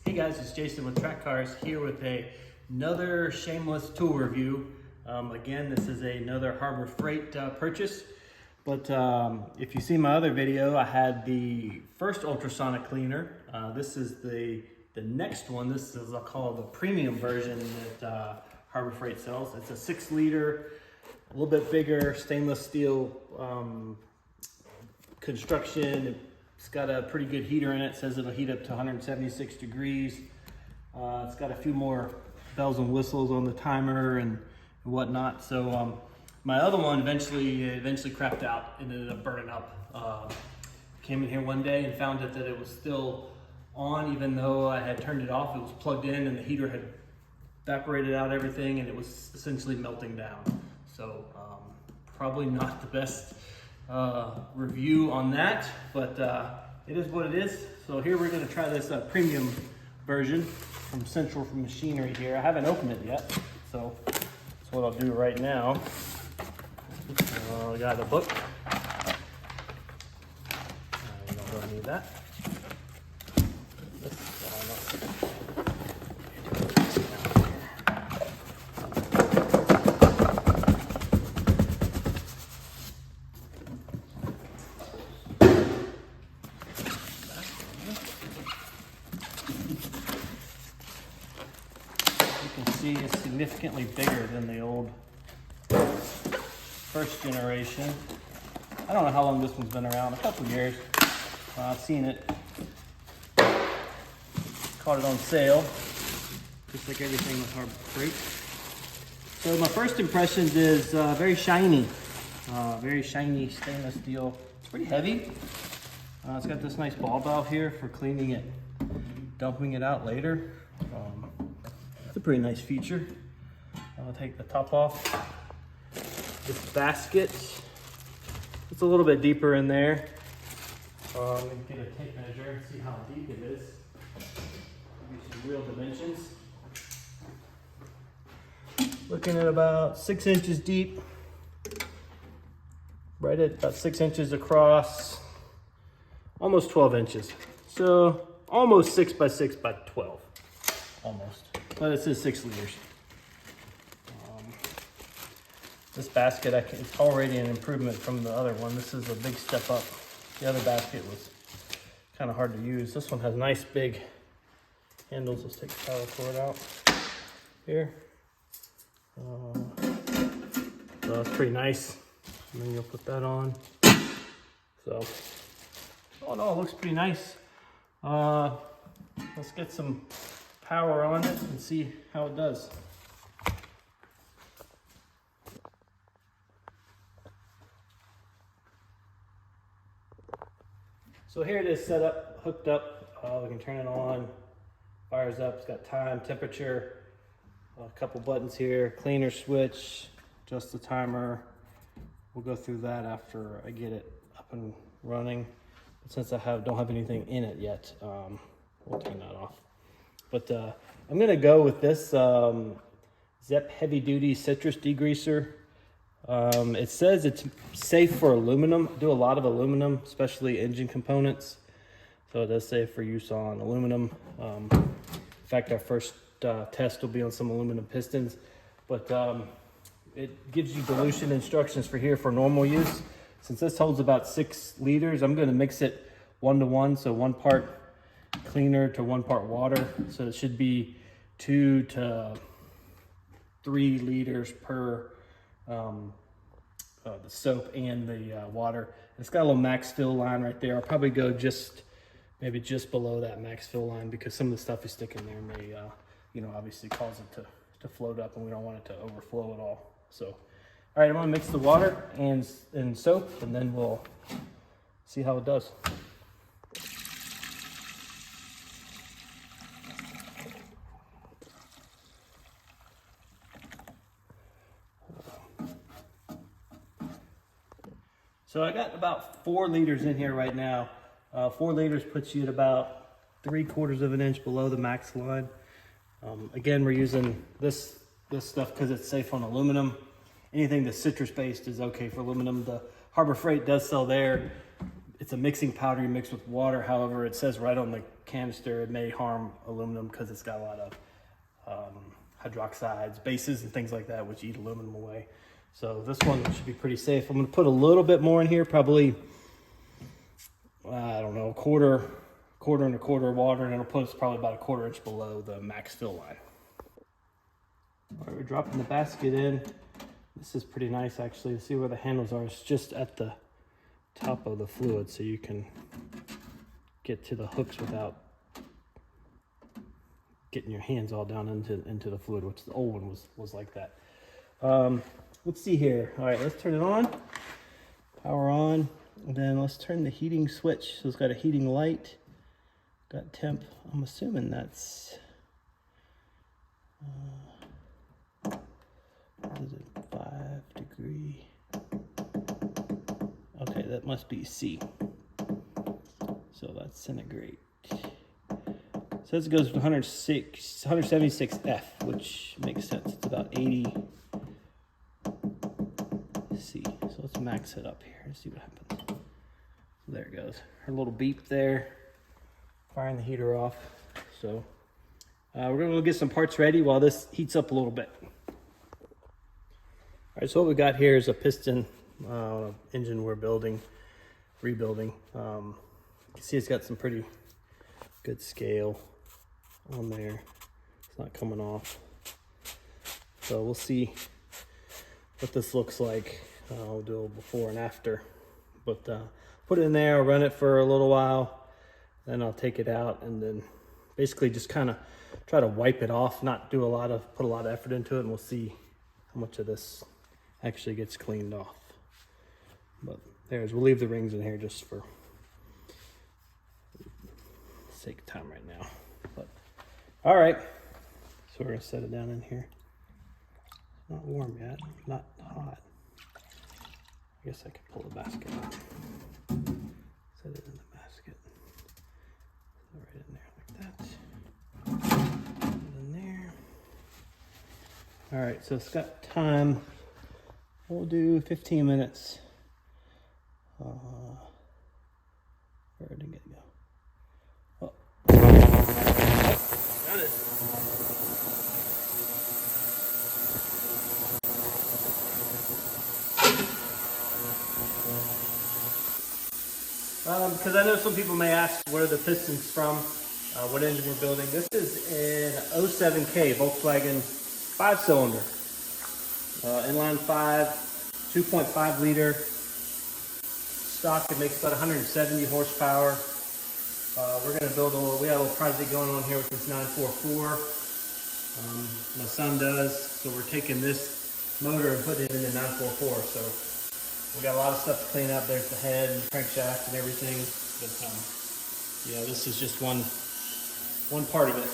Hey guys, it's Jason with Track Cars here with another Shameless tool review. Again, this is another Harbor Freight purchase. But if you see my other video, I had the first ultrasonic cleaner. This is the next one. This is, I'll call it the premium version that Harbor Freight sells. It's a 6 liter, a little bit bigger, stainless steel construction. It's got a pretty good heater in it. It says it'll heat up to 176 degrees. It's got a few more bells and whistles on the timer and whatnot. So my other one eventually crapped out and ended up burning up. Came in here one day and found that it was still on, even though I had turned it off. It was plugged in and the heater had evaporated out everything and it was essentially melting down. So probably not the best review on that, but it is what it is. So here we're going to try this premium version from Central Machinery here. I haven't opened it yet, so that's what I'll do right now. I got the book. I don't really need that. See, it's significantly bigger than the old first generation. I don't know how long this one's been around, a couple years. I've seen it. Caught it on sale, just like everything with Harbor Freight. So my first impressions is very shiny stainless steel. It's pretty heavy. It's got this nice ball valve here for cleaning it, dumping it out later. It's a pretty nice feature. I'll take the top off. This basket, it's a little bit deeper in there. Let me get a tape measure and see how deep it is. Give you some real dimensions. Looking at about 6 inches deep. Right at about 6 inches across. Almost 12 inches. So almost 6 by 6 by 12. Almost. But it says 6 liters. This basket, it's already an improvement from the other one. This is a big step up. The other basket was kind of hard to use. This one has nice big handles. Let's take the power cord out here. So that's pretty nice. And then you'll put that on. So, oh no, it looks pretty nice. Let's get some power on it and see how it does. So here it is set up, hooked up. We can turn it on, fires up. It's got time, temperature, a couple buttons here, cleaner switch, adjust the timer. We'll go through that after I get it up and running. But since I don't have anything in it yet, we'll turn that off. But I'm gonna go with this Zep Heavy Duty Citrus Degreaser. It says it's safe for aluminum. I do a lot of aluminum, especially engine components. So it does say for use on aluminum. In fact, our first test will be on some aluminum pistons. But it gives you dilution instructions for here for normal use. Since this holds about 6 liters, I'm gonna mix it 1 to 1. So 1 part cleaner to 1 part water. So it should be 2 to 3 liters per the soap and the water. It's got a little max fill line right there. I'll probably go maybe just below that max fill line because some of the stuff you stick in there may obviously cause it to float up, and we don't want it to overflow at all. So all right, I'm gonna mix the water and soap, and then we'll see how it does. So I got about 4 liters in here right now. 4 liters puts you at about 3/4 of an inch below the max line. Again, we're using this stuff because it's safe on aluminum. Anything that's citrus based is okay for aluminum. The Harbor Freight does sell their it's a mixing powder you mix with water. However, it says right on the canister it may harm aluminum because it's got a lot of hydroxides, bases, and things like that, which eat aluminum away. So this one should be pretty safe. I'm going to put a little bit more in here, probably, I don't know, a quarter and a quarter of water, and it'll put us probably about a 1/4 inch below the max fill line. All right, we're dropping the basket in. This is pretty nice, actually. To see where the handles are, it's just at the top of the fluid, so you can get to the hooks without getting your hands all down into the fluid, which the old one was like that. Let's see here. All right, let's turn it on. Power on. And then let's turn the heating switch. So it's got a heating light. Got temp. I'm assuming that's what is it, 5 degree. Okay, that must be C. So that's centigrade. Says it goes to 176 F, which makes sense. It's about 80 C. So let's max it up here and see what happens. So there it goes. Her little beep there, firing the heater off. So we're gonna go get some parts ready while this heats up a little bit. All right, so what we got here is a piston engine we're rebuilding. You can see it's got some pretty good scale on there. It's not coming off. So we'll see what this looks like. I'll do a before and after. But put it in there, I'll run it for a little while, then I'll take it out and then basically just kind of try to wipe it off, not do put a lot of effort into it, and we'll see how much of this actually gets cleaned off. But we'll leave the rings in here just for sake of time right now. But all right, so we're gonna set it down in here. It's not warm yet, not hot. I guess I could pull the basket out. Set it in the basket. Right in there like that. Put it in there. All right, so it's got time. We'll do 15 minutes. Where did it go? Oh. Got it. Because I know some people may ask where the piston's from, what engine we're building. This is an 07K Volkswagen 5-cylinder. Inline 5, 2.5 liter. Stock, it makes about 170 horsepower. We're going to build we have a little project going on here with this 944. My son does, so we're taking this motor and putting it in the 944. So we got a lot of stuff to clean up. There's the head and the crankshaft and everything. But yeah, this is just one part of it.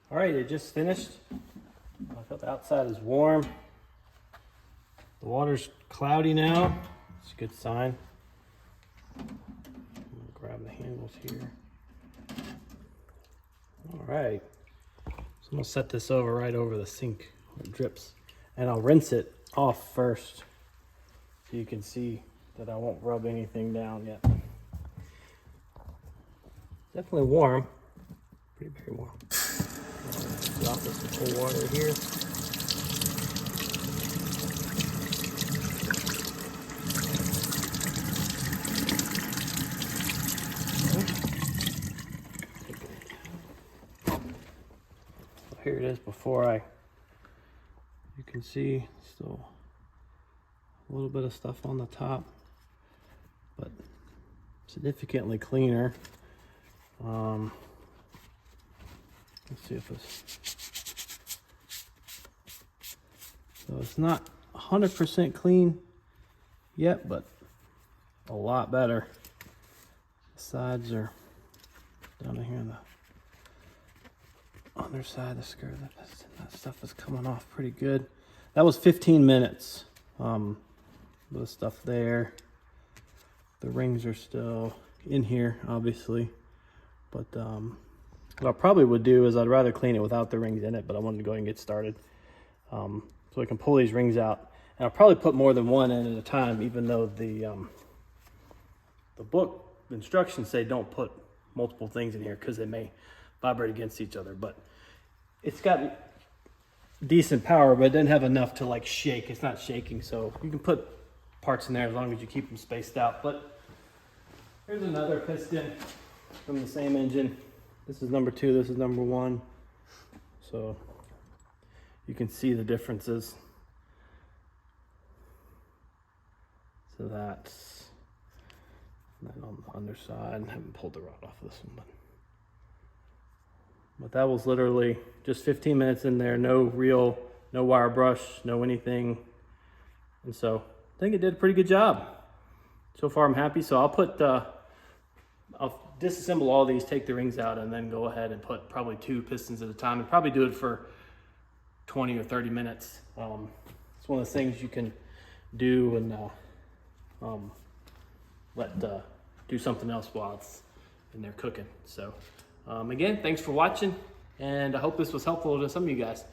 All right, it just finished. I felt the outside is warm. The water's cloudy now. It's a good sign. I'm gonna grab the handles here. All right. So I'm gonna set this right over the sink where it drips. And I'll rinse it off first so you can see that I won't rub anything down yet. Definitely warm. Pretty very warm. Drop this with cold water here. Here it is before you can see still a little bit of stuff on the top, but significantly cleaner. Let's see if so it's not 100% clean yet, but a lot better. The sides are down here on the underside of the skirt. That stuff is coming off pretty good. That was 15 minutes. The stuff there. The rings are still, in here, obviously. But what I probably would do is I'd rather clean it without the rings in it, but I wanted to go ahead and get started. So I can pull these rings out. And I'll probably put more than one in at a time, even though the book, the instructions say don't put multiple things in here because they may vibrate against each other. But it's got decent power, but it doesn't have enough to like shake. It's not shaking, so you can put parts in there as long as you keep them spaced out. But here's another piston from the same engine. This is number 2, this is number 1. So you can see the differences. So that's, and then on the underside, I haven't pulled the rod off this one, but that was literally just 15 minutes in there, no wire brush, no anything. And so I think it did a pretty good job. So far I'm happy. So I'll disassemble all these, take the rings out, and then go ahead and put probably 2 pistons at a time, and probably do it for 20 or 30 minutes. It's one of those things you can do and do something else while it's in there cooking. So again, thanks for watching, and I hope this was helpful to some of you guys.